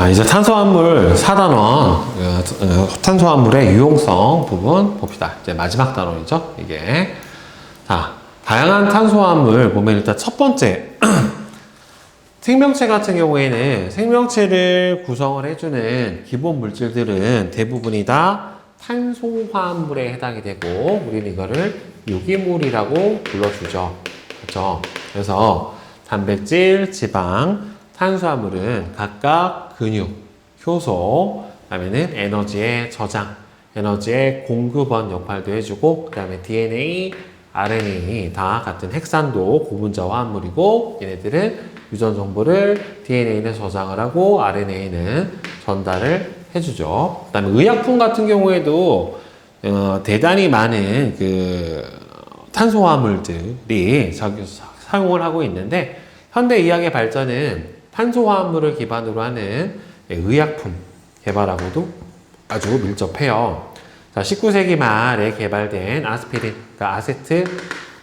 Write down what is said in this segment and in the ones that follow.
자, 이제 탄수화물 4단원, 탄수화물의 유용성 부분 봅시다. 이제 마지막 단원이죠, 이게. 자, 다양한 탄수화물 보면 일단 첫 번째, 생명체 같은 경우에는 생명체를 구성을 해주는 기본 물질들은 대부분이 다 탄소화물에 해당이 되고, 우리는 이거를 유기물이라고 불러주죠. 그렇죠? 그래서 단백질, 지방, 탄수화물은 각각 근육, 효소, 그다음에는 에너지의 저장, 에너지의 공급원 역할도 해주고, 그 다음에 DNA, RNA 다 같은 핵산도 고분자 화합물이고, 얘네들은 유전 정보를 DNA는 저장을 하고 RNA는 전달을 해주죠. 그 다음에 의약품 같은 경우에도 대단히 많은 그 탄소화물들이 사용을 하고 있는데, 현대 의학의 발전은 탄소화물을 기반으로 하는 의약품 개발하고도 아주 밀접해요. 자, 19세기 말에 개발된 아스피린, 그러니까 아세트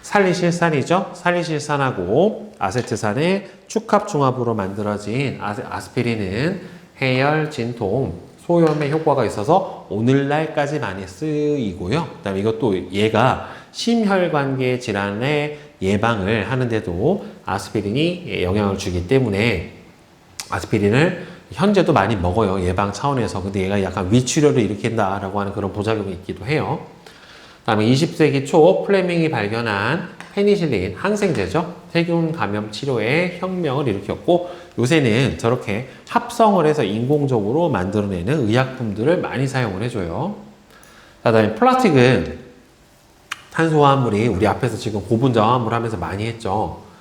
살리실산이죠. 살리실산하고 아세트산의 축합중합으로 만들어진 아스피린은 해열, 진통, 소염에 효과가 있어서 오늘날까지 많이 쓰이고요. 그 다음에 이것도 얘가 심혈관계 질환의 예방을 하는데도 아스피린이 영향을 주기 때문에 아스피린을 현재도 많이 먹어요. 예방 차원에서. 근데 얘가 약간 위출혈을 일으킨다라고 하는 그런 부작용이 있기도 해요. 그 다음에 20세기 초 플레밍이 발견한 페니실린, 항생제죠. 세균 감염 치료에 혁명을 일으켰고, 요새는 저렇게 합성을 해서 인공적으로 만들어내는 의약품들을 많이 사용을 해줘요. 그 다음에 플라스틱은 탄소화합물이 우리 앞에서 지금 고분자 화합물 하면서 많이 했죠.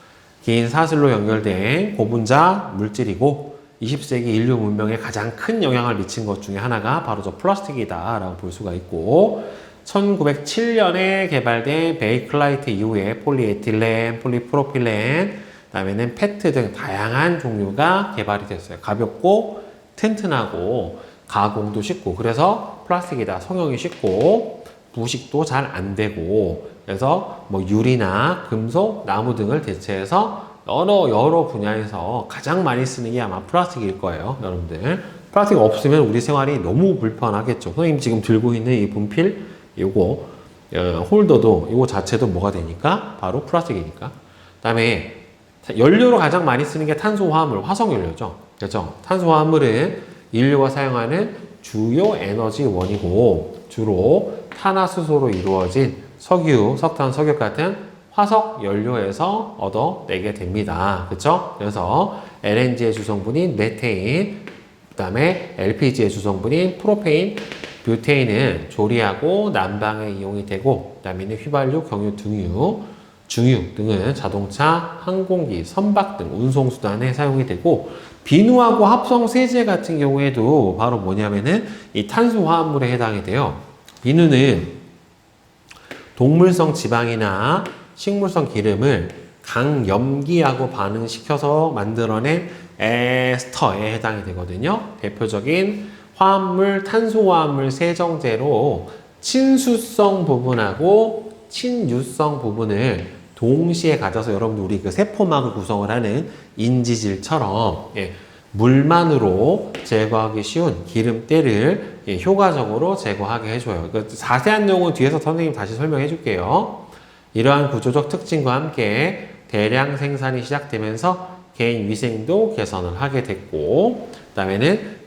긴 사슬로 연결된 고분자 물질이고, 20세기 인류 문명에 가장 큰 영향을 미친 것 중에 하나가 바로 저 플라스틱이다 라고 볼 수가 있고, 1907년에 개발된 베이클라이트 이후에 폴리에틸렌, 폴리프로필렌, 그 다음에는 페트 등 다양한 종류가 개발이 됐어요. 가볍고 튼튼하고 가공도 쉽고, 그래서 플라스틱이다. 성형이 쉽고 부식도 잘 안 되고, 그래서 뭐 유리나 금속, 나무 등을 대체해서 여러 분야에서 가장 많이 쓰는 게 아마 플라스틱일 거예요, 여러분들. 플라스틱 없으면 우리 생활이 너무 불편하겠죠. 선생님 지금 들고 있는 이 분필, 요거 홀더도 이거 자체도 뭐가 되니까? 바로 플라스틱이니까. 그 다음에 연료로 가장 많이 쓰는 게 탄소화물, 화석연료죠. 그렇죠? 탄소화물은 인류가 사용하는 주요 에너지원이고, 주로 탄화수소로 이루어진 석유, 석탄, 석유 같은 화석 연료에서 얻어내게 됩니다. 그렇죠? 그래서 LNG의 주성분인 메테인, 그 다음에 LPG의 주성분인 프로페인, 뷰테인은 조리하고 난방에 이용이 되고, 그 다음에는 휘발유, 경유, 등유, 중유 등은 자동차, 항공기, 선박 등 운송수단에 사용이 되고, 비누하고 합성 세제 같은 경우에도 바로 뭐냐면은 이 탄소화합물에 해당이 돼요. 비누는 동물성 지방이나 식물성 기름을 강염기하고 반응시켜서 만들어낸 에스터에 해당이 되거든요. 대표적인 화합물, 탄소화합물 세정제로 친수성 부분하고 친유성 부분을 동시에 가져서, 여러분들 우리 그 세포막을 구성을 하는 인지질처럼 물만으로 제거하기 쉬운 기름때를 효과적으로 제거하게 해줘요. 그 자세한 내용은 뒤에서 선생님 다시 설명해 줄게요. 이러한 구조적 특징과 함께 대량 생산이 시작되면서 개인 위생도 개선을 하게 됐고, 그 다음에는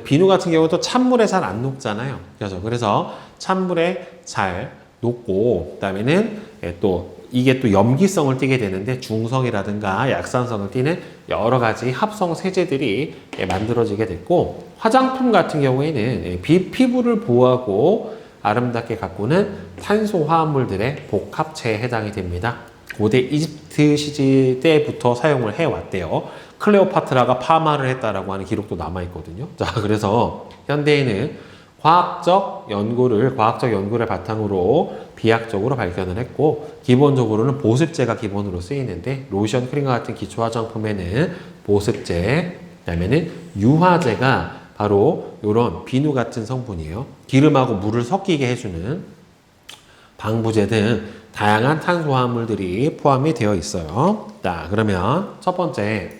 비누 같은 경우도 찬물에 잘 안 녹잖아요. 그래서 찬물에 잘 녹고, 그 다음에는 또 이게 또 염기성을 띠게 되는데 중성이라든가 약산성을 띠는 여러 가지 합성 세제들이 만들어지게 됐고, 화장품 같은 경우에는 피부를 보호하고 아름답게 가꾸는 탄소 화합물들의 복합체에 해당이 됩니다. 고대 이집트 시대부터 사용을 해왔대요. 클레오파트라가 파마를 했다라고 하는 기록도 남아있거든요. 자, 그래서 현대에는 과학적 연구를 바탕으로 비약적으로 발견을 했고, 기본적으로는 보습제가 기본으로 쓰이는데, 로션, 크림 같은 기초 화장품에는 보습제, 그다음에는 유화제가 바로 이런 비누 같은 성분이에요. 기름하고 물을 섞이게 해주는 방부제 등 다양한 탄소화물들이 포함이 되어 있어요. 자, 그러면 첫 번째,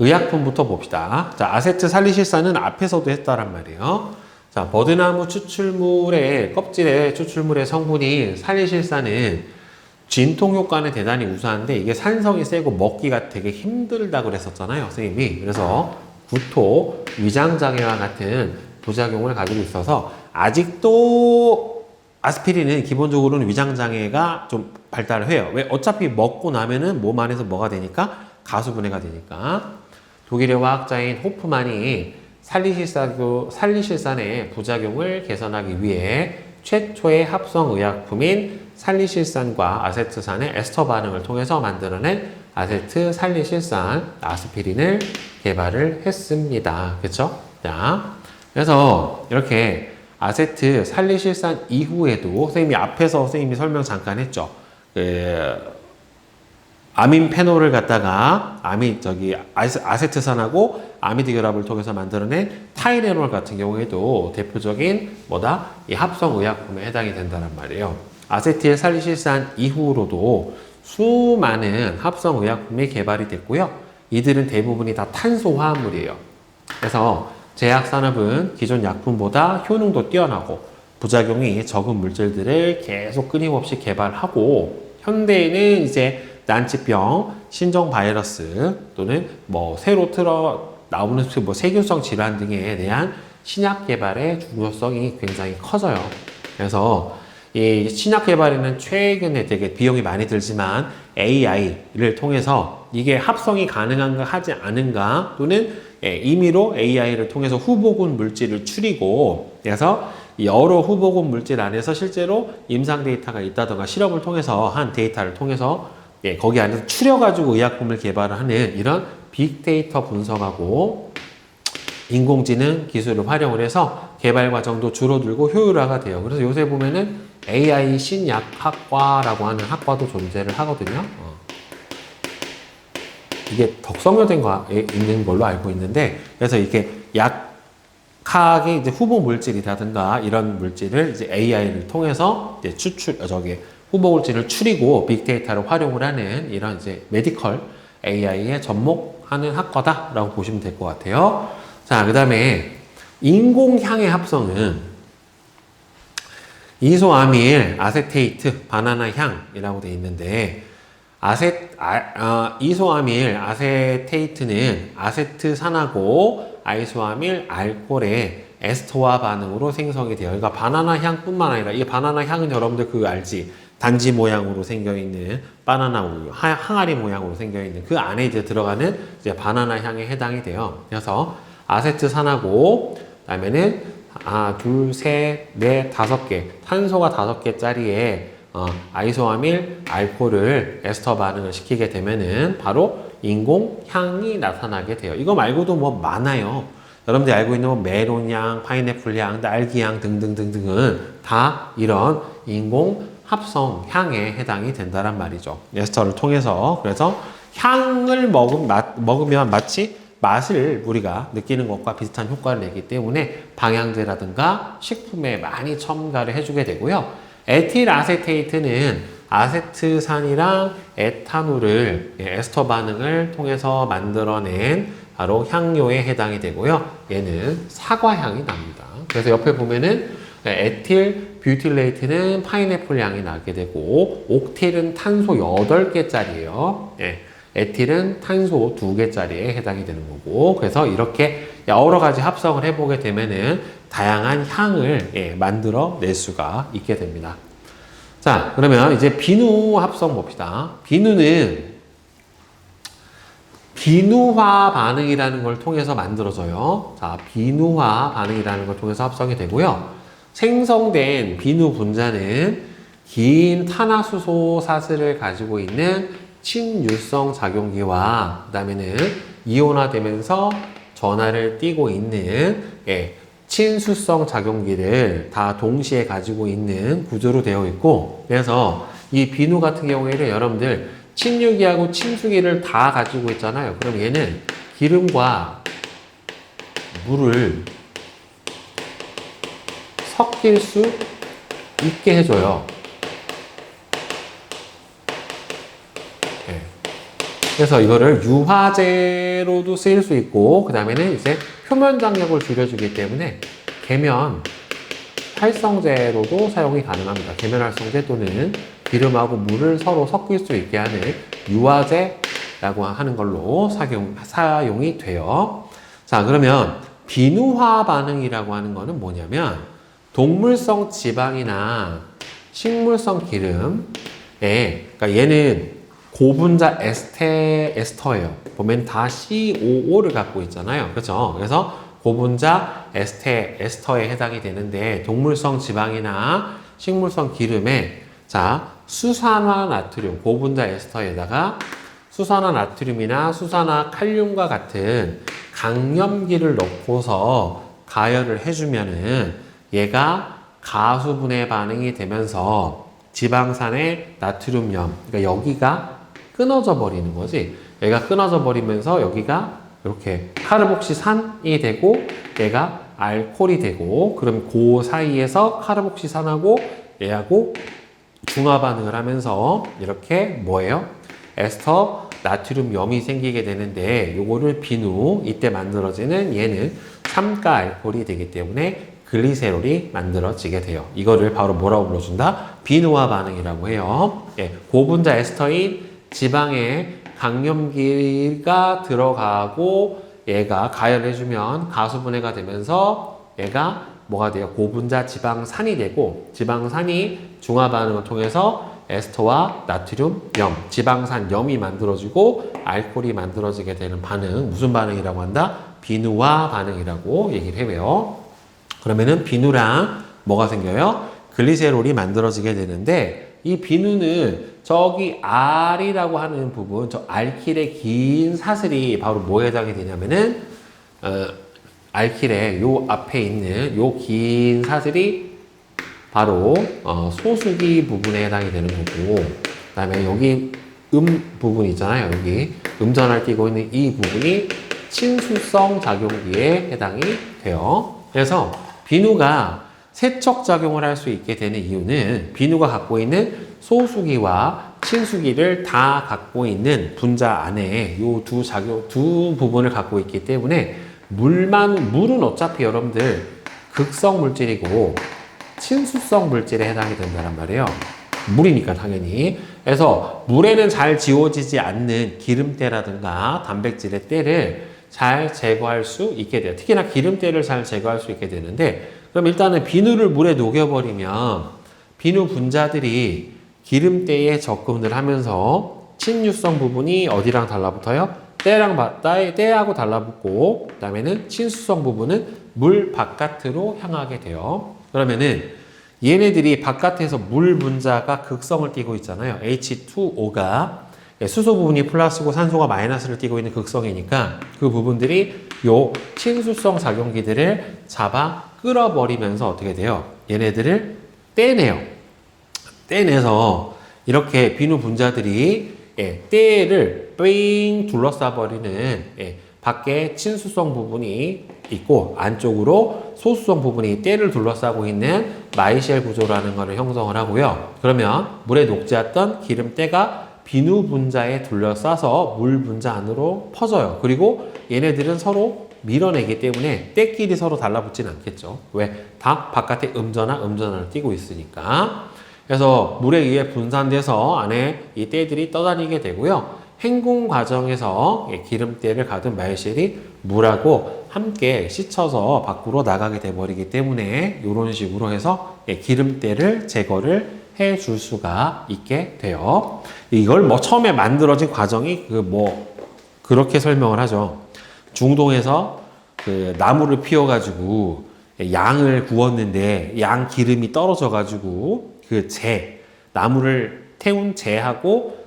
의약품부터 봅시다. 자, 아세트살리실산은 앞에서도 했다란 말이에요. 자, 버드나무 추출물의 껍질의 추출물의 성분인 살리실산은 진통 효과는 대단히 우수한데 이게 산성이 세고 먹기가 되게 힘들다고 그랬었잖아요, 선생님이. 그래서 구토, 위장장애와 같은 부작용을 가지고 있어서 아직도 아스피린은 기본적으로는 위장장애가 좀 발달을 해요. 왜? 어차피 먹고 나면은 몸 안에서 뭐가 되니까? 가수분해가 되니까. 독일의 화학자인 호프만이 살리실산의 부작용을 개선하기 위해 최초의 합성 의약품인 살리실산과 아세트산의 에스터 반응을 통해서 만들어낸 아세트살리실산 아스피린을 개발을 했습니다. 그렇죠? 자, 그래서 이렇게 아세트살리실산 이후에도 선생님이 앞에서 선생님이 설명 잠깐 했죠. 아민페놀을 갖다가 아세트산하고 아미드 결합을 통해서 만들어낸 타이레놀 같은 경우에도 대표적인 뭐다? 이 합성 의약품에 해당이 된다는 말이에요. 아세틸살리실산 이후로도 수많은 합성 의약품이 개발이 됐고요. 이들은 대부분이 다 탄소 화합물이에요. 그래서 제약산업은 기존 약품보다 효능도 뛰어나고 부작용이 적은 물질들을 계속 끊임없이 개발하고 현대에는 이제 난치병, 신종 바이러스 또는 뭐 새로 나오는 뭐 세균성 질환 등에 대한 신약 개발의 중요성이 굉장히 커져요. 그래서 이 신약 개발에는 최근에 되게 비용이 많이 들지만 AI를 통해서 이게 합성이 가능한가 하지 않은가 또는 임의로 AI를 통해서 후보군 물질을 추리고 그래서 여러 후보군 물질 안에서 실제로 임상 데이터가 있다던가 실험을 통해서 한 데이터를 통해서 거기 안에서 추려가지고 의약품을 개발하는 이런 빅데이터 분석하고 인공지능 기술을 활용을 해서 개발 과정도 줄어들고 효율화가 돼요. 그래서 요새 보면은 AI 신약학과라고 하는 학과도 존재를 하거든요. 이게 덕성여대에 있는 걸로 알고 있는데, 그래서 이게 약학의 이제 후보 물질이라든가 이런 물질을 이제 AI를 통해서 이제 후보 물질을 추리고 빅데이터를 활용을 하는 이런 이제 메디컬 AI에 접목하는 학과다라고 보시면 될 것 같아요. 자, 그 다음에 인공향의 합성은 이소아밀, 아세테이트, 바나나 향이라고 되어 있는데 이소아밀, 아세테이트는 아세트산하고 아이소아밀 알코올의 에스터와 반응으로 생성이 돼요. 그러니까 바나나 향뿐만 아니라 이 바나나 향은 여러분들 그거 알지? 단지 모양으로 생겨 있는 바나나 우유, 항아리 모양으로 생겨 있는 그 안에 이제 들어가는 이제 바나나 향에 해당이 돼요. 그래서 아세트산하고 그다음에는 둘, 셋, 넷, 5개 탄소가 5개짜리의 아이소아밀 알코올을 에스터 반응을 시키게 되면은 바로 인공 향이 나타나게 돼요. 이거 말고도 뭐 많아요. 여러분들이 알고 있는 뭐 메론향, 파인애플향, 딸기향 등등등등은 다 이런 인공 합성 향에 해당이 된다란 말이죠. 에스터를 통해서. 그래서 향을 먹으면 마치 맛을 우리가 느끼는 것과 비슷한 효과를 내기 때문에 방향제라든가 식품에 많이 첨가를 해주게 되고요. 에틸 아세테이트는 아세트산이랑 에탄올을 에스터 반응을 통해서 만들어낸 바로 향료에 해당이 되고요. 얘는 사과향이 납니다. 그래서 옆에 보면은 에틸 뷰틸레이트는 파인애플 향이 나게 되고 옥틸은 탄소 8개짜리예요. 에틸은 탄소 2개짜리에 해당이 되는 거고 그래서 이렇게 여러 가지 합성을 해보게 되면은 다양한 향을 만들어 낼 수가 있게 됩니다. 자, 그러면 이제 비누 합성 봅시다. 비누는 비누화 반응이라는 걸 통해서 만들어져요. 자, 비누화 반응이라는 걸 통해서 합성이 되고요. 생성된 비누 분자는 긴 탄화수소 사슬을 가지고 있는 친유성 작용기와 그 다음에는 이온화되면서 전하를 띠고 있는 친수성 작용기를 다 동시에 가지고 있는 구조로 되어 있고 그래서 이 비누 같은 경우에는 여러분들 친유기하고 친수기를 다 가지고 있잖아요. 그럼 얘는 기름과 물을 섞일 수 있게 해줘요. 그래서 이거를 유화제로도 쓰일 수 있고, 그 다음에는 이제 표면 장력을 줄여주기 때문에 계면 활성제로도 사용이 가능합니다. 계면 활성제 또는 기름하고 물을 서로 섞일 수 있게 하는 유화제라고 하는 걸로 사용이 돼요. 자, 그러면 비누화 반응이라고 하는 거는 뭐냐면 동물성 지방이나 식물성 기름에, 그러니까 얘는 고분자 에스터예요. 보면 다 COO를 갖고 있잖아요. 그렇죠? 그래서 고분자 에스터에 해당이 되는데, 동물성 지방이나 식물성 기름에 자, 수산화 나트륨, 고분자 에스터에다가 수산화 나트륨이나 수산화 칼륨과 같은 강염기를 넣고서 가열을 해주면은 얘가 가수분해 반응이 되면서 지방산의 나트륨염, 그러니까 여기가 끊어져 버리는 거지. 얘가 끊어져 버리면서 여기가 이렇게 카르복시산이 되고 얘가 알코올이 되고, 그럼 그 사이에서 카르복시산하고 얘하고 중화 반응을 하면서 이렇게 뭐예요? 에스터 나트륨염이 생기게 되는데, 요거를 비누, 이때 만들어지는 얘는 삼가 알코올이 되기 때문에 글리세롤이 만들어지게 돼요. 이거를 바로 뭐라고 불러준다? 비누화 반응이라고 해요. 예, 고분자 에스터인 지방에 강염기가 들어가고 얘가 가열해주면 가수분해가 되면서 얘가 뭐가 돼요? 고분자 지방산이 되고, 지방산이 중화 반응을 통해서 에스터와 나트륨염, 지방산염이 만들어지고 알코올이 만들어지게 되는 반응, 무슨 반응이라고 한다? 비누화 반응이라고 얘기를 해요. 그러면은 비누랑 뭐가 생겨요? 글리세롤이 만들어지게 되는데, 이 비누는 저기 R이라고 하는 부분, 저 알킬의 긴 사슬이 바로 뭐에 해당이 되냐면은 알킬의 요 앞에 있는 요 긴 사슬이 바로 소수기 부분에 해당이 되는 거고, 그 다음에 여기 부분 있잖아요. 여기 음전을 띄고 있는 이 부분이 친수성 작용기에 해당이 돼요. 그래서 비누가 세척작용을 할 수 있게 되는 이유는 비누가 갖고 있는 소수기와 친수기를 다 갖고 있는 분자 안에 이 두 부분을 갖고 있기 때문에, 물은 어차피 여러분들 극성 물질이고 친수성 물질에 해당이 된다는 말이에요. 물이니까 당연히. 그래서 물에는 잘 지워지지 않는 기름때라든가 단백질의 때를 잘 제거할 수 있게 돼요. 특히나 기름때를 잘 제거할 수 있게 되는데, 그럼 일단은 비누를 물에 녹여버리면 비누 분자들이 기름때에 접근을 하면서 친유성 부분이 어디랑 달라붙어요? 때하고 달라붙고, 그 다음에는 친수성 부분은 물 바깥으로 향하게 돼요. 그러면은 얘네들이 바깥에서 물 분자가 극성을 띠고 있잖아요. H2O가 수소 부분이 플러스고 산소가 마이너스를 띠고 있는 극성이니까 그 부분들이 요 친수성 작용기들을 잡아 끌어버리면서 어떻게 돼요? 얘네들을 떼내요. 떼내서 이렇게 비누 분자들이 때를 삥 둘러싸버리는 밖에 친수성 부분이 있고 안쪽으로 소수성 부분이 때를 둘러싸고 있는 마이쉘 구조라는 것을 형성을 하고요. 그러면 물에 녹지 않던 기름때가 비누 분자에 둘러싸서 물 분자 안으로 퍼져요. 그리고 얘네들은 서로 밀어내기 때문에 때끼리 서로 달라붙진 않겠죠. 왜? 다 바깥에 음전을 띄고 있으니까. 그래서 물에 의해 분산돼서 안에 이 때들이 떠다니게 되고요. 행군 과정에서 기름때를 가둔 마이쉘이 물하고 함께 씻혀서 밖으로 나가게 돼버리기 때문에 이런 식으로 해서 기름때를 제거를 해줄 수가 있게 돼요. 이걸 뭐 처음에 만들어진 과정이 그렇게 설명을 하죠. 중동에서 그 나무를 피워가지고 양을 구웠는데 양 기름이 떨어져가지고 그 나무를 태운 재하고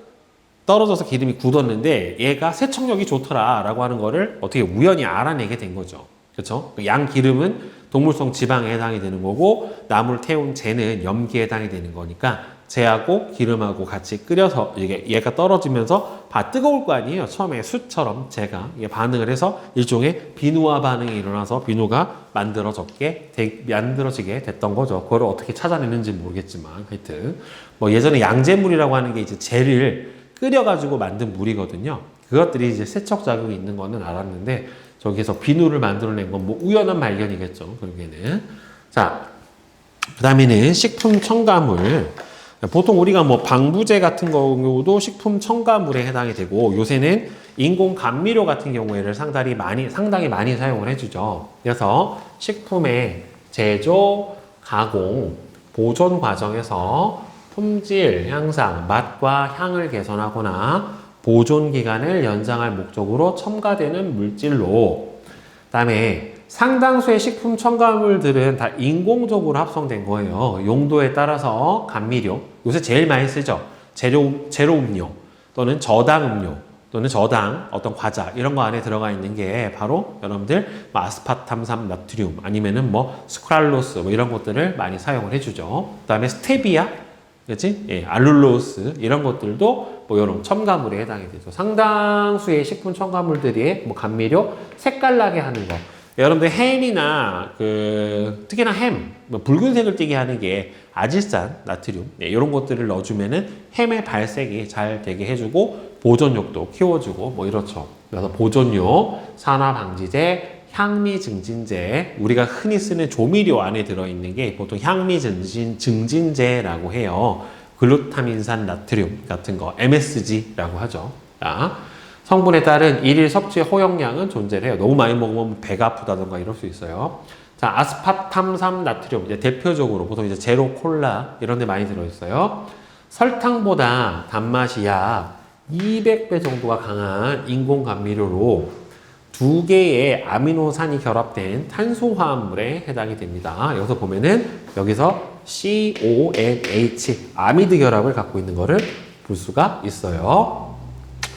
떨어져서 기름이 굳었는데 얘가 세척력이 좋더라라고 하는 거를 어떻게 우연히 알아내게 된 거죠. 그렇죠? 양 기름은 동물성 지방에 해당이 되는 거고 나무를 태운 재는 염기에 해당이 되는 거니까 재하고 기름하고 같이 끓여서 얘가 떨어지면서 뜨거울 거 아니에요. 처음에 숯처럼 재가 반응을 해서 일종의 비누화 반응이 일어나서 비누가 만들어지게 됐던 거죠. 그걸 어떻게 찾아내는지 모르겠지만 하여튼 예전에 양재물이라고 하는 게 이제 재를 끓여가지고 만든 물이거든요. 그것들이 이제 세척작용이 있는 거는 알았는데 저기서 비누를 만들어낸 건 뭐 우연한 발견이겠죠. 결국에는. 자, 그 다음에는 식품 첨가물. 보통 우리가 뭐 방부제 같은 경우도 식품 첨가물에 해당이 되고 요새는 인공 감미료 같은 경우에는 상당히 많이 사용을 해주죠. 그래서 식품의 제조, 가공, 보존 과정에서 품질 향상, 맛과 향을 개선하거나 보존 기간을 연장할 목적으로 첨가되는 물질로, 그다음에 상당수의 식품 첨가물들은 다 인공적으로 합성된 거예요. 용도에 따라서 감미료, 요새 제일 많이 쓰죠. 제로 음료 또는 저당 음료 또는 저당 어떤 과자 이런 거 안에 들어가 있는 게 바로 여러분들 뭐 아스파탐산 나트륨 아니면은 뭐 스크랄로스 뭐 이런 것들을 많이 사용을 해주죠. 그다음에 스테비아, 그렇지? 예, 알룰로스 이런 것들도 뭐 이런 첨가물에 해당이 되죠. 상당수의 식품 첨가물들이 뭐 감미료, 색깔나게 하는 거. 여러분들 햄이나 특히나 햄, 뭐 붉은색을 띠게 하는 게 아질산, 나트륨 이런 것들을 넣어주면은 햄의 발색이 잘 되게 해주고 보존력도 키워주고 뭐 이렇죠. 그래서 보존료, 산화방지제, 향미증진제, 우리가 흔히 쓰는 조미료 안에 들어있는 게 보통 향미증진제라고 해요. 글루타민산 나트륨 같은 거, MSG라고 하죠. 자, 성분에 따른 일일 섭취 허용량은 존재를 해요. 너무 많이 먹으면 배가 아프다던가 이럴 수 있어요. 자, 아스파탐산 나트륨, 이제 대표적으로 보통 이제 제로 콜라 이런 데 많이 들어있어요. 설탕보다 단맛이 약 200배 정도가 강한 인공 감미료로 두 개의 아미노산이 결합된 탄소화합물에 해당이 됩니다. 여기서 보면은 여기서 CONH 아미드 결합을 갖고 있는 거를 볼 수가 있어요.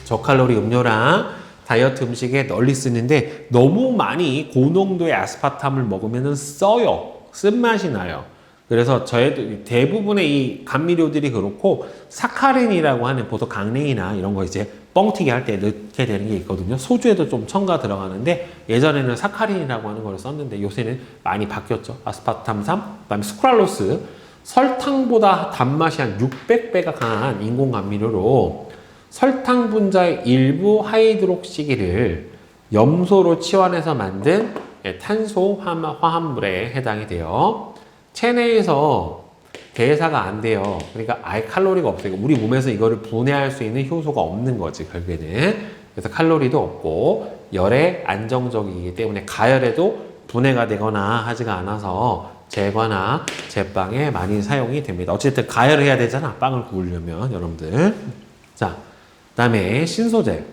저칼로리 음료랑 다이어트 음식에 널리 쓰는데 너무 많이 고농도의 아스파탐을 먹으면 써요. 쓴맛이 나요. 그래서 저희도 대부분의 이 감미료들이 그렇고 사카린이라고 하는 보통 강냉이나 이런 거 이제 뻥튀기 할 때 넣게 되는 게 있거든요. 소주에도 좀 첨가 들어가는데 예전에는 사카린이라고 하는 걸 썼는데 요새는 많이 바뀌었죠. 아스파탐산, 그다음에 스크랄로스, 설탕보다 단맛이 한 600배가 강한 인공 감미료로 설탕 분자의 일부 하이드록시기를 염소로 치환해서 만든 탄소 화합물에 해당이 돼요. 체내에서 대사가 안 돼요. 그러니까 아예 칼로리가 없어요. 우리 몸에서 이거를 분해할 수 있는 효소가 없는 거지, 결국에는. 그래서 칼로리도 없고 열에 안정적이기 때문에 가열에도 분해가 되거나 하지가 않아서 제과나 제빵에 많이 사용이 됩니다. 어쨌든 가열을 해야 되잖아, 빵을 구우려면, 여러분들. 자, 그다음에 신소재.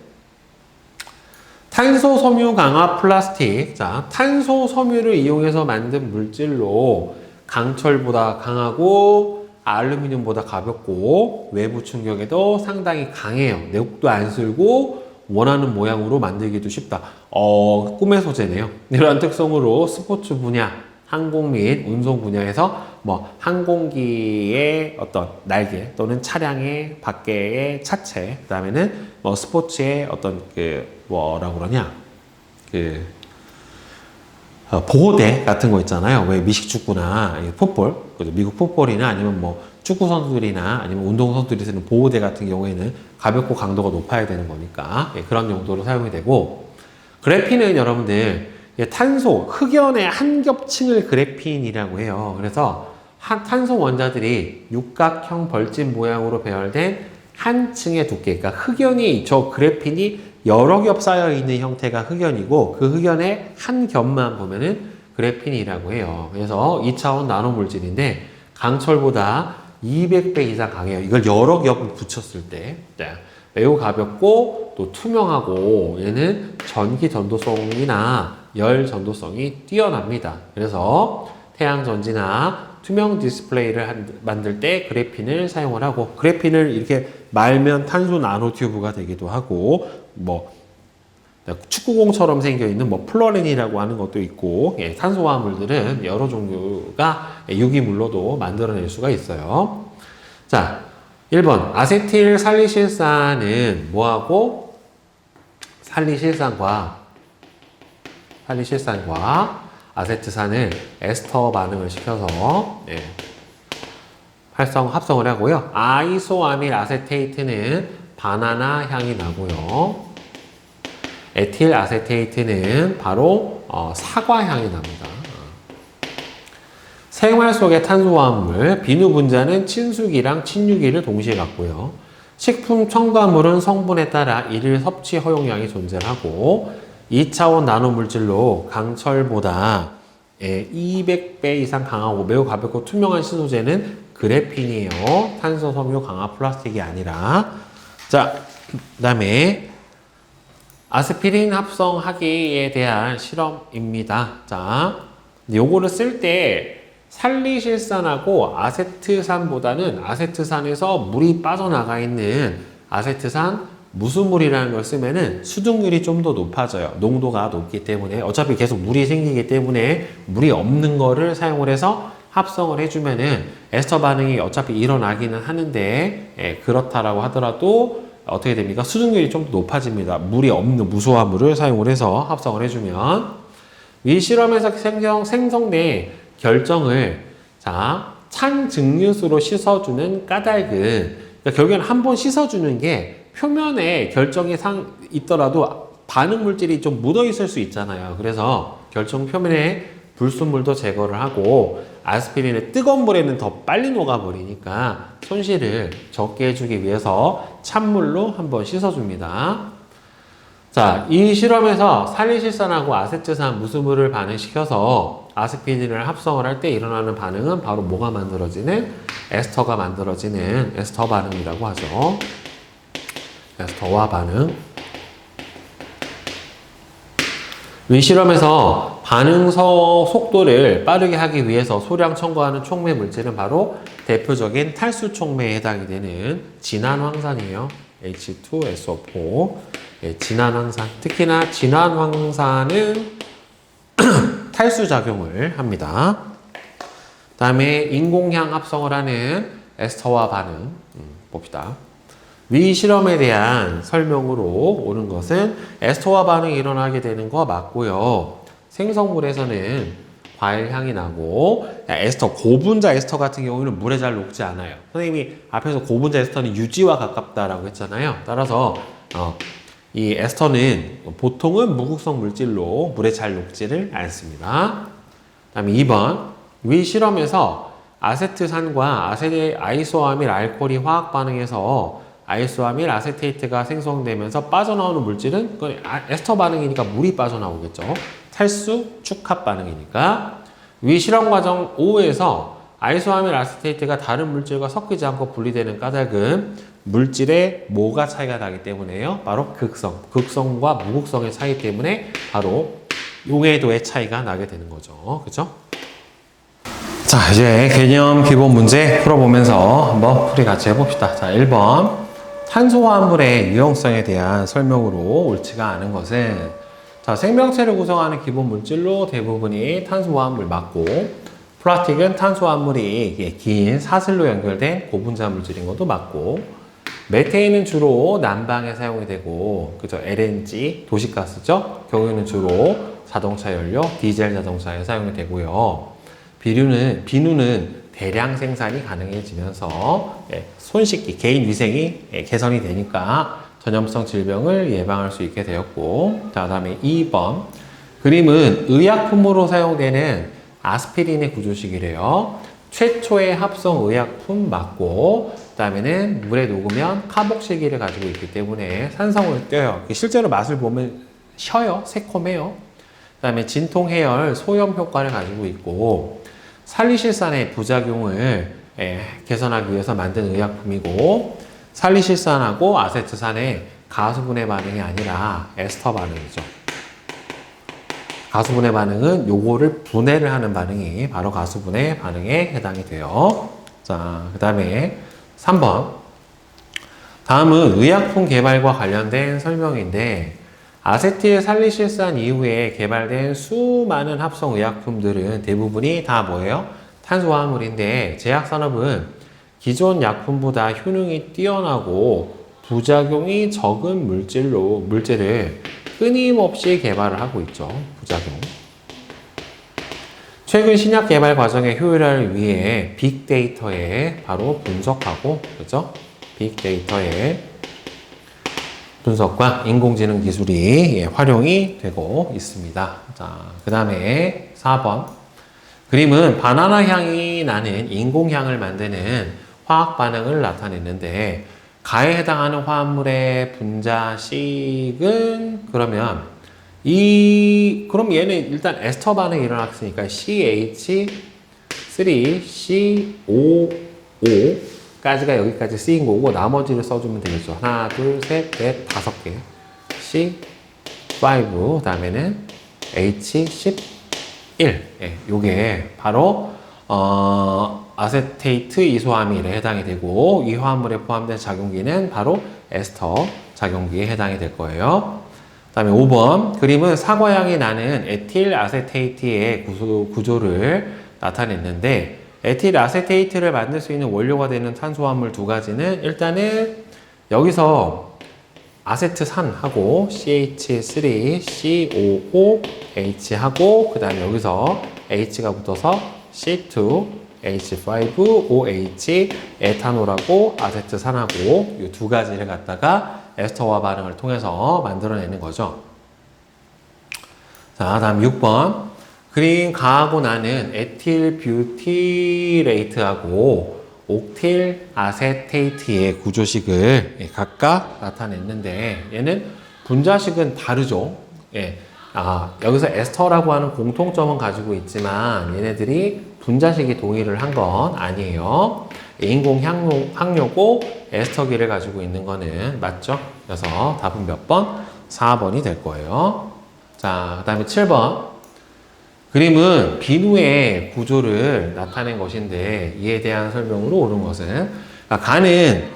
탄소 섬유 강화 플라스틱. 자, 탄소 섬유를 이용해서 만든 물질로 강철보다 강하고 알루미늄보다 가볍고 외부 충격에도 상당히 강해요. 내국도 안 쓸고 원하는 모양으로 만들기도 쉽다. 꿈의 소재네요. 이러한 특성으로 스포츠 분야, 항공 및 운송 분야에서 뭐 항공기의 어떤 날개 또는 차량의 밖의 차체, 그다음에는 뭐 스포츠의 어떤 뭐라고 그러냐, 보호대 같은 거 있잖아요. 왜 미식축구나 풋볼, 미국 풋볼이나 아니면 뭐 축구 선수들이나 아니면 운동 선수들이 쓰는 보호대 같은 경우에는 가볍고 강도가 높아야 되는 거니까 그런 용도로 사용이 되고, 그래핀은 여러분들 탄소, 흑연의 한 겹층을 그래핀이라고 해요. 그래서 탄소 원자들이 육각형 벌집 모양으로 배열된 한 층의 두께, 그러니까 흑연이, 저 그래핀이 여러 겹 쌓여 있는 형태가 흑연이고 그 흑연의 한 겹만 보면은 그래핀이라고 해요. 그래서 2차원 나노 물질인데 강철보다 200배 이상 강해요. 이걸 여러 겹을 붙였을 때. 매우 가볍고 또 투명하고 얘는 전기 전도성이나 열 전도성이 뛰어납니다. 그래서 태양 전지나 투명 디스플레이를 만들 때 그래핀을 사용을 하고, 그래핀을 이렇게 말면 탄소 나노 튜브가 되기도 하고, 뭐 축구공처럼 생겨 있는 뭐 플로렌이라고 하는 것도 있고, 탄소 화합물들은 여러 종류가 유기물로도 만들어낼 수가 있어요. 자, 1번 아세틸 살리실산은 뭐하고 살리실산과 아세트산을 에스터 반응을 시켜서 합성을 하고요. 아이소아밀 아세테이트는 바나나 향이 나고요. 에틸 아세테이트는 바로 사과향이 납니다. 생활 속의 탄수화물, 비누 분자는 친수기랑 친유기를 동시에 갖고요. 식품 첨가물은 성분에 따라 일일 섭취 허용량이 존재하고 2차원 나노 물질로 강철보다 200배 이상 강하고 매우 가볍고 투명한 신소재는 그래핀이에요. 탄소 섬유 강화 플라스틱이 아니라. 자, 그다음에 아스피린 합성하기에 대한 실험입니다. 자, 요거를 쓸 때 살리실산하고 아세트산보다는 아세트산에서 물이 빠져나가 있는 아세트산 무수물이라는 걸 쓰면은 수증률이 좀 더 높아져요. 농도가 높기 때문에 어차피 계속 물이 생기기 때문에 물이 없는 거를 사용을 해서 합성을 해주면은 에스터 반응이 어차피 일어나기는 하는데 그렇다라고 하더라도 어떻게 됩니까? 수증률이 좀 더 높아집니다. 물이 없는 무수화물을 사용을 해서 합성을 해주면 위 실험에서 생성된 결정을 찬 증류수로 씻어주는 까닭은 그러니까 결국에는 한 번 씻어주는 게 표면에 결정이 있더라도 반응 물질이 좀 묻어 있을 수 있잖아요. 그래서 결정 표면에 불순물도 제거를 하고 아스피린을 뜨거운 물에는 더 빨리 녹아버리니까 손실을 적게 해주기 위해서 찬물로 한번 씻어줍니다. 자, 이 실험에서 살리실산하고 아세트산 무수물을 반응시켜서 아스피린을 합성을 할 때 일어나는 반응은 바로 뭐가 만들어지는? 에스터가 만들어지는 에스터 반응이라고 하죠. 에스터와 반응. 위 실험에서 반응 속도를 빠르게 하기 위해서 소량 첨가하는 촉매 물질은 바로 대표적인 탈수 촉매에 해당이 되는 진한황산이에요. H2SO4. 진한황산. 특히나 진한황산은 탈수 작용을 합니다. 다음에 인공향 합성을 하는 에스터와 반응 봅시다. 위 실험에 대한 설명으로 오는 것은 에스터와 반응이 일어나게 되는 거 맞고요. 생성물에서는 과일 향이 나고 에스터, 고분자 에스터 같은 경우는 물에 잘 녹지 않아요. 선생님이 앞에서 고분자 에스터는 유지와 가깝다라고 했잖아요. 따라서 이 에스터는 보통은 무극성 물질로 물에 잘 녹지를 않습니다. 다음에 2번 위 실험에서 아세트산과 아이소아밀 알코올이 화학 반응해서 아이소아밀 아세테이트가 생성되면서 빠져나오는 물질은 에스터 반응이니까 물이 빠져나오겠죠. 탈수 축합 반응이니까. 위 실험 과정 5에서 아이소아밀 아세테이트가 다른 물질과 섞이지 않고 분리되는 까닭은 물질의 뭐가 차이가 나기 때문에요. 바로 극성과 무극성의 차이 때문에 바로 용해도의 차이가 나게 되는 거죠. 그죠? 자, 이제 개념 기본 문제 풀어보면서 한번 풀이 같이 해봅시다. 자, 1번. 탄소화합물의 유용성에 대한 설명으로 옳지가 않은 것은 자, 생명체를 구성하는 기본 물질로 대부분이 탄소화합물 맞고 플라스틱은 탄소화합물이 긴 사슬로 연결된 고분자 물질인 것도 맞고 메테인은 주로 난방에 사용이 되고 그죠? LNG, 도시가스죠? 경유는 주로 자동차 연료, 디젤 자동차에 사용이 되고요. 비누는 대량 생산이 가능해지면서 손 씻기, 개인 위생이 개선이 되니까 전염성 질병을 예방할 수 있게 되었고 자, 다음에 2번 그림은 의약품으로 사용되는 아스피린의 구조식이래요. 최초의 합성 의약품 맞고 그 다음에는 물에 녹으면 카복실기를 가지고 있기 때문에 산성을 떼요. 실제로 맛을 보면 셔요. 새콤해요. 그 다음에 진통해열, 소염 효과를 가지고 있고 살리실산의 부작용을 개선하기 위해서 만든 의약품이고 살리실산하고 아세트산의 가수분해 반응이 아니라 에스터 반응이죠. 가수분해 반응은 요거를 분해를 하는 반응이 바로 가수분해 반응에 해당이 돼요. 자, 그 다음에 3번. 다음은 의약품 개발과 관련된 설명인데 아세틸 살리실산 이후에 개발된 수많은 합성 의약품들은 대부분이 다 뭐예요? 탄소화합물인데 제약산업은 기존 약품보다 효능이 뛰어나고 부작용이 적은 물질을 끊임없이 개발을 하고 있죠. 부작용. 최근 신약 개발 과정의 효율화를 위해 빅데이터에 바로 분석하고, 그죠? 빅데이터에 분석과 인공지능 기술이 활용이 되고 있습니다. 자, 그 다음에 4번. 그림은 바나나 향이 나는 인공향을 만드는 화학 반응을 나타냈는데 가에 해당하는 화합물의 분자식은 그러면 그럼 얘는 일단 에스터 반응이 일어났으니까 CH3COO 까지가 여기까지 쓰인 거고 나머지를 써주면 되겠죠. 하나, 둘, 셋, 넷, 5개. C5 다음에는 H11. 예, 요게 바로 아세테이트 이소아밀에 해당이 되고 이 화합물에 포함된 작용기는 바로 에스터 작용기에 해당이 될 거예요. 그 다음에 5번 그림은 사과향이 나는 에틸 아세테이트의 구조를 나타냈는데 에틸 아세테이트를 만들 수 있는 원료가 되는 탄수화물 두 가지는 일단은 여기서 아세트산하고 CH3COOH 하고 그 다음에 여기서 H가 붙어서 C2H5OH 에탄올하고 아세트산하고 이 두 가지를 갖다가 에스터와 반응을 통해서 만들어내는 거죠. 자, 다음 6번. 그린 가하고 나는 에틸 뷰티레이트하고 옥틸 아세테이트의 구조식을 각각 나타냈는데 얘는 분자식은 다르죠. 예. 여기서 에스터라고 하는 공통점은 가지고 있지만 얘네들이 분자식이 동일을 한 건 아니에요. 인공 항료고 에스터기를 가지고 있는 거는 맞죠? 그래서 답은 몇 번? 4번이 될 거예요. 자, 그 다음에 7번. 그림은 비누의 구조를 나타낸 것인데 이에 대한 설명으로 옳은 것은 가는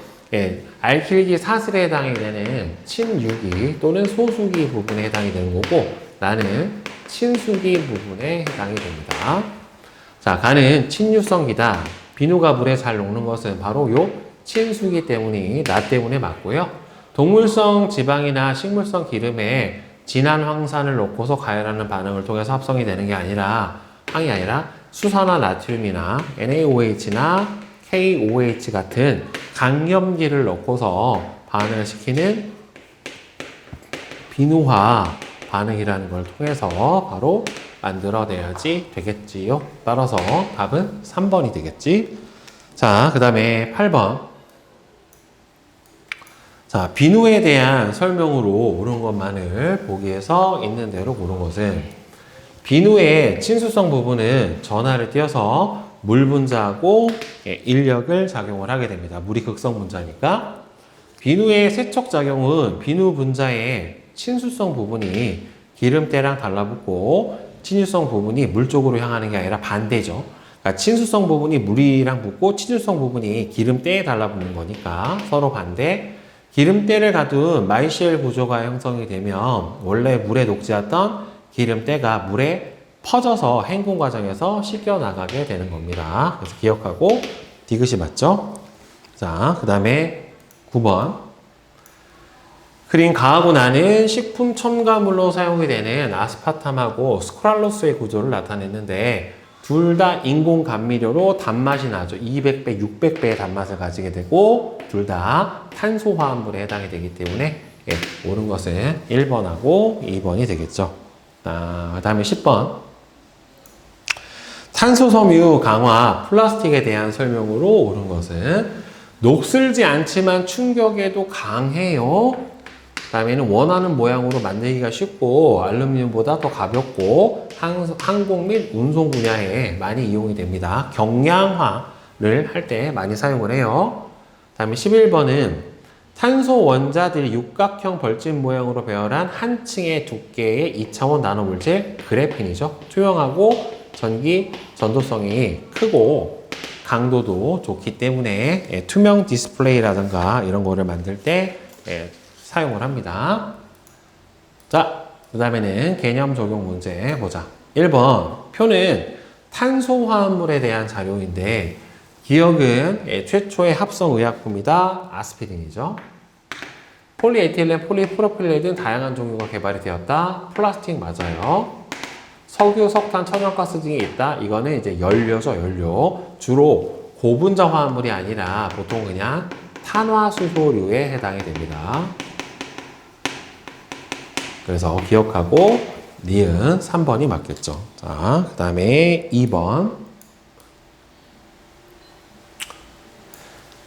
알킬기 사슬에 해당이 되는 친유기 또는 소수기 부분에 해당이 되는 거고 나는 친수기 부분에 해당이 됩니다. 자, 가는 친유성기다. 비누가 물에 잘 녹는 것은 바로 요 친수기 때문이 나 때문에 맞고요. 동물성 지방이나 식물성 기름에 진한 황산을 넣고서 가열하는 반응을 통해서 합성이 되는 게 아니라 항이 아니라 수산화 나트륨이나 NaOH나 KOH 같은 강염기를 넣고서 반응을 시키는 비누화 반응이라는 걸 통해서 바로 만들어내야지 되겠지요. 따라서 답은 3번이 되겠지. 자, 그 다음에 8번. 자, 비누에 대한 설명으로 옳은 것만을 보기에서 있는 대로 고른 것은 비누의 친수성 부분은 전하를 띄어서 물 분자하고 인력을 작용을 하게 됩니다. 물이 극성 분자니까. 비누의 세척 작용은 비누 분자의 친수성 부분이 기름때랑 달라붙고 친유성 부분이 물 쪽으로 향하는 게 아니라 반대죠. 그러니까 친수성 부분이 물이랑 붙고 친유성 부분이 기름때에 달라붙는 거니까 서로 반대. 기름때를 가둔 마이시엘 구조가 형성이 되면 원래 물에 녹지 않던 기름때가 물에 퍼져서 행군 과정에서 씻겨 나가게 되는 겁니다. 그래서 기억하고 디귿이 맞죠? 자, 그 다음에 9번. 그린 가하고 나는 식품 첨가물로 사용이 되는 아스파탐하고 스크랄로스의 구조를 나타냈는데 둘 다 인공 감미료로 단맛이 나죠. 200배, 600배의 단맛을 가지게 되고 둘 다 탄소화합물에 해당이 되기 때문에 옳은 것은 1번하고 2번이 되겠죠. 그 다음에 10번. 탄소섬유 강화 플라스틱에 대한 설명으로 옳은 것은 녹슬지 않지만 충격에도 강해요. 그 다음에는 원하는 모양으로 만들기가 쉽고 알루미늄보다 더 가볍고 항공 및 운송 분야에 많이 이용이 됩니다. 경량화를 할 때 많이 사용을 해요. 그 다음에 11번은 탄소 원자들이 육각형 벌집 모양으로 배열한 한 층의 두께의 2차원 나노물질 그래핀이죠. 투명하고 전도성이 크고 강도도 좋기 때문에 투명 디스플레이라든가 이런 거를 만들 때 사용을 합니다. 자, 그 다음에는 개념 적용 문제 보자. 1번 표는 탄소화합물에 대한 자료인데 기억은 최초의 합성 의약품이다. 아스피린이죠. 폴리에틸렌, 폴리프로필렌 등 다양한 종류가 개발이 되었다. 플라스틱 맞아요. 석유, 석탄, 천연가스 등이 있다. 이거는 이제 연료죠, 연료. 주로 고분자 화합물이 아니라 보통 그냥 탄화수소류에 해당이 됩니다. 그래서 기억하고 니은 3번이 맞겠죠. 자, 그 다음에 2번.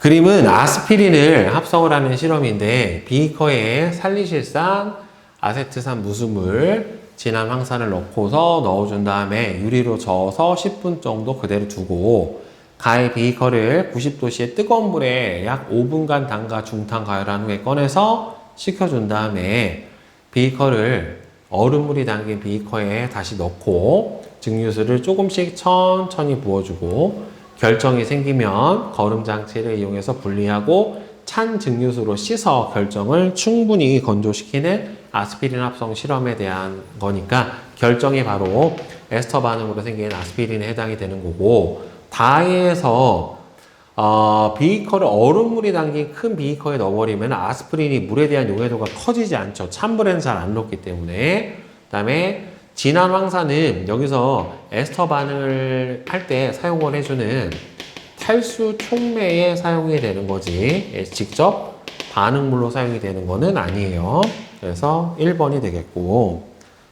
그림은 아스피린을 합성을 하는 실험인데 비커에 살리실산, 아세트산 무수물, 진한 황산을 넣고서 넣어준 다음에 유리로 저어서 10분 정도 그대로 두고 가해 비커를 90도씨의 뜨거운 물에 약 5분간 담가 중탕 가열한 후에 꺼내서 식혀준 다음에 비커를 얼음물이 담긴 비커에 다시 넣고 증류수를 조금씩 천천히 부어주고 결정이 생기면 거름 장치를 이용해서 분리하고 찬 증류수로 씻어 결정을 충분히 건조시키는 아스피린 합성 실험에 대한 거니까 결정이 바로 에스터 반응으로 생긴 아스피린에 해당이 되는 거고 다해에서 비커를 얼음물이 담긴 큰 비커에 넣어버리면 아스피린이 물에 대한 용해도가 커지지 않죠. 찬물에는 잘 안 녹기 때문에. 그 다음에 진한 황산은 여기서 에스터 반응을 할 때 사용을 해주는 탈수 촉매에 사용이 되는 거지 직접 반응물로 사용이 되는 거는 아니에요. 그래서 1번이 되겠고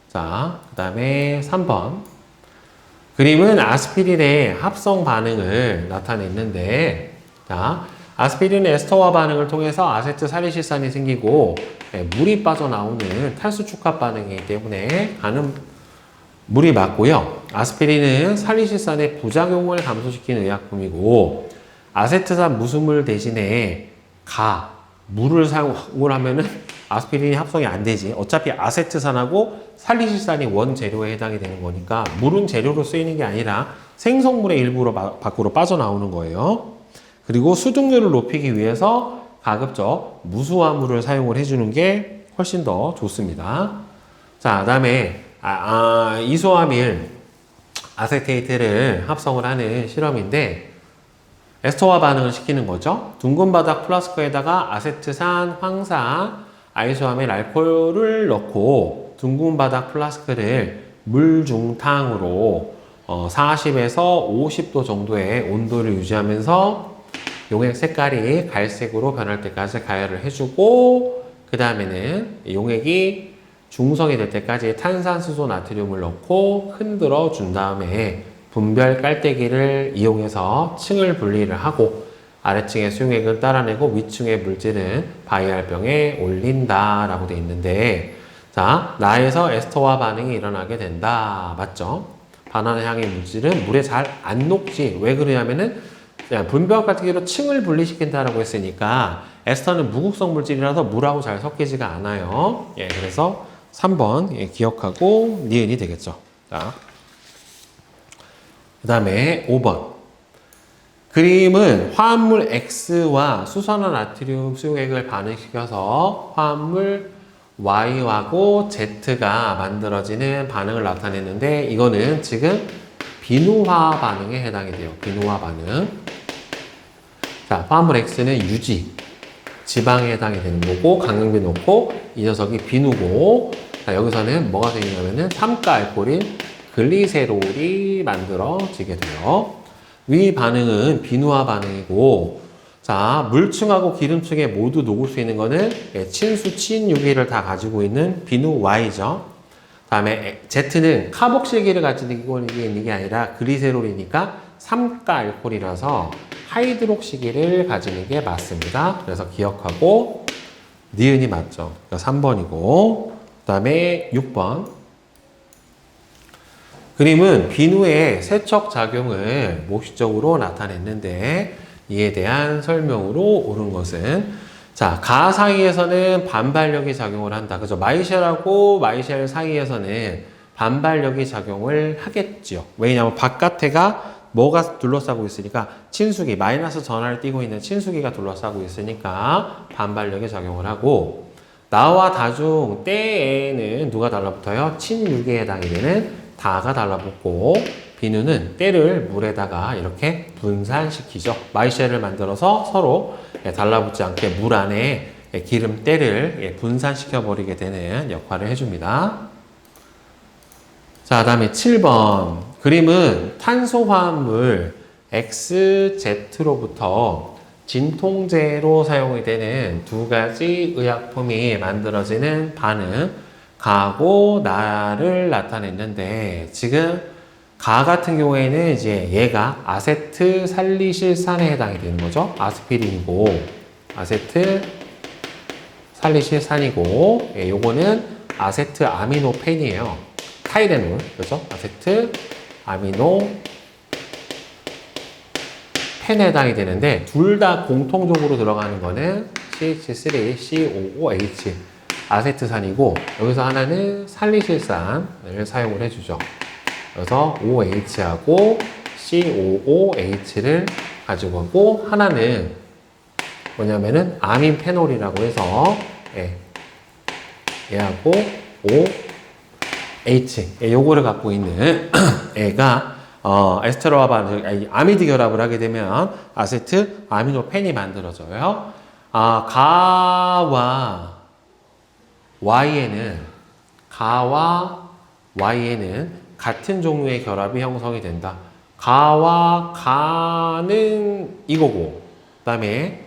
자, 그 다음에 3번 그림은 아스피린의 합성 반응을 나타냈는데 자, 아스피린의 에스터와 반응을 통해서 아세트살리실산이 생기고 물이 빠져나오는 탈수 축합 반응이기 때문에 가는 물이 맞고요. 아스피린은 살리실산의 부작용을 감소시키는 의약품이고 아세트산 무수물 대신에 물을 사용을 하면은 아스피린이 합성이 안 되지. 어차피 아세트산하고 살리실산이 원재료에 해당이 되는 거니까 물은 재료로 쓰이는 게 아니라 생성물의 일부로 밖으로 빠져나오는 거예요. 그리고 수증률을 높이기 위해서 가급적 무수화물을 사용을 해주는 게 훨씬 더 좋습니다. 자, 그 다음에 이소아밀 아세테이트를 합성을 하는 실험인데 에스터와 반응을 시키는 거죠. 둥근 바닥 플라스크에다가 아세트산, 황산, 아이소아밀 알코올을 넣고 둥근 바닥 플라스크를 물중탕으로 40에서 50도 정도의 온도를 유지하면서 용액 색깔이 갈색으로 변할 때까지 가열을 해주고 그 다음에는 용액이 중성이 될 때까지 탄산수소 나트륨을 넣고 흔들어 준 다음에 분별 깔때기를 이용해서 층을 분리를 하고 아래층의 수용액을 따라내고 위층의 물질은 바이알병에 올린다 라고 되어 있는데 자, 나에서 에스터와 반응이 일어나게 된다. 맞죠? 바나나 향의 물질은 물에 잘 안 녹지. 왜 그러냐면은 분별 깔때기로 층을 분리시킨다라고 했으니까 에스터는 무극성 물질이라서 물하고 잘 섞이지가 않아요. 예, 그래서 3번 기억하고 니은이 되겠죠. 자, 그 다음에 5번. 그림은 화합물 X와 수산화 나트륨 수용액을 반응시켜서 화합물 Y하고 Z가 만들어지는 반응을 나타냈는데 이거는 지금 비누화 반응에 해당이 돼요. 비누화 반응. 자, 화합물 X는 유지, 지방에 해당이 되는 거고 강경비 놓고 이 녀석이 비누고 자, 여기서는 뭐가 생기냐면은 삼가 알코올인 글리세롤이 만들어지게 돼요. 위 반응은 비누화 반응이고 자, 물층하고 기름층에 모두 녹을 수 있는 거는 친수, 친유기를 다 가지고 있는 비누 Y죠. 다음에 Z는 카복실기를 가지고 있는 게 아니라 글리세롤이니까 삼가 알코올이라서 하이드록시기를 가지는 게 맞습니다. 그래서 기억하고 니은이 맞죠. 3번이고 그 다음에 6번 그림은 비누의 세척작용을 목시적으로 나타냈는데 이에 대한 설명으로 옳은 것은 자, 가 사이에서는 반발력이 작용을 한다. 그죠? 마이쉘하고 마이쉘 사이에서는 반발력이 작용을 하겠죠. 왜냐하면 바깥에가 뭐가 둘러싸고 있으니까 친수기, 마이너스 전하를 띠고 있는 친수기가 둘러싸고 있으니까 반발력이 작용을 하고 나와 다중 때에는 누가 달라붙어요? 친유기에 해당이 되는 다가 달라붙고 비누는 때를 물에다가 이렇게 분산시키죠. 마이쉘을 만들어서 서로 달라붙지 않게 물 안에 기름때를 분산시켜 버리게 되는 역할을 해줍니다. 자, 다음에 7번 그림은 탄소화합물 XZ로부터 진통제로 사용이 되는 두 가지 의약품이 만들어지는 반응 가하고 나를 나타냈는데 지금 가 같은 경우에는 이제 얘가 아세트 살리실산에 해당이 되는 거죠. 아스피린이고 아세트 살리실산이고 예, 요거는 아세트 아미노펜이에요. 타이레놀 그죠? 아세트 아미노 펜에 해당이 되는데 둘 다 공통적으로 들어가는 거는 CH3, COOH 아세트산이고 여기서 하나는 살리실산을 사용을 해주죠. 그래서 OH하고 COOH를 가지고 가고 하나는 뭐냐면은 아민페놀이라고 해서 얘하고 OH 요거를 갖고 있는 애가 에스테로와 반응, 아미드 결합을 하게 되면 아세트 아미노펜이 만들어져요. 가와 Y에는 같은 종류의 결합이 형성이 된다. 가와 가는 이거고, 그 다음에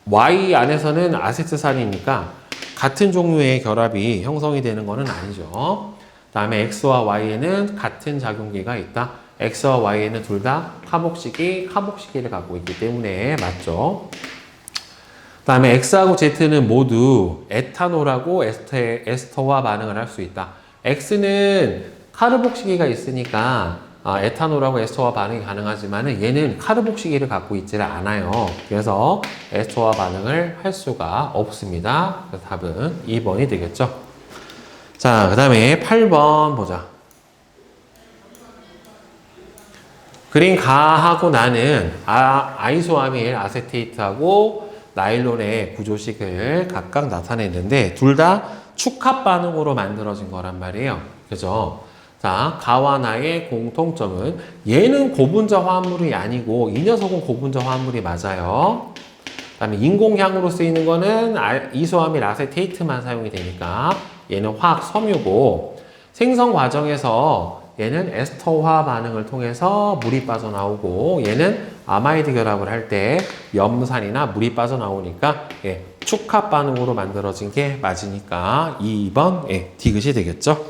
Y 안에서는 아세트산이니까 같은 종류의 결합이 형성이 되는 것은 아니죠. 그 다음에 X와 Y에는 같은 작용기가 있다. X와 Y에는 둘 다 카복시기를 갖고 있기 때문에 맞죠. 그 다음에 X하고 Z는 모두 에탄올하고 에스터와 반응을 할 수 있다. X는 카르복시기가 있으니까 에탄올하고 에스터와 반응이 가능하지만 얘는 카르복시기를 갖고 있지를 않아요. 그래서 에스터와 반응을 할 수가 없습니다. 그래서 답은 2번이 되겠죠. 자, 그 다음에 8번 보자. 그린 가하고 나는 아이소아밀 아세테이트하고 나일론의 구조식을 각각 나타냈는데 둘 다 축합 반응으로 만들어진 거란 말이에요. 그죠? 자, 가와 나의 공통점은 얘는 고분자 화합물이 아니고 이 녀석은 고분자 화합물이 맞아요. 그 다음에 인공향으로 쓰이는 거는 이소아밀 아세테이트만 사용이 되니까 얘는 화학 섬유고 생성 과정에서 얘는 에스터화 반응을 통해서 물이 빠져나오고 얘는 아마이드 결합을 할 때 염산이나 물이 빠져나오니까 축합 반응으로 만들어진 게 맞으니까 2번 디귿이 되겠죠.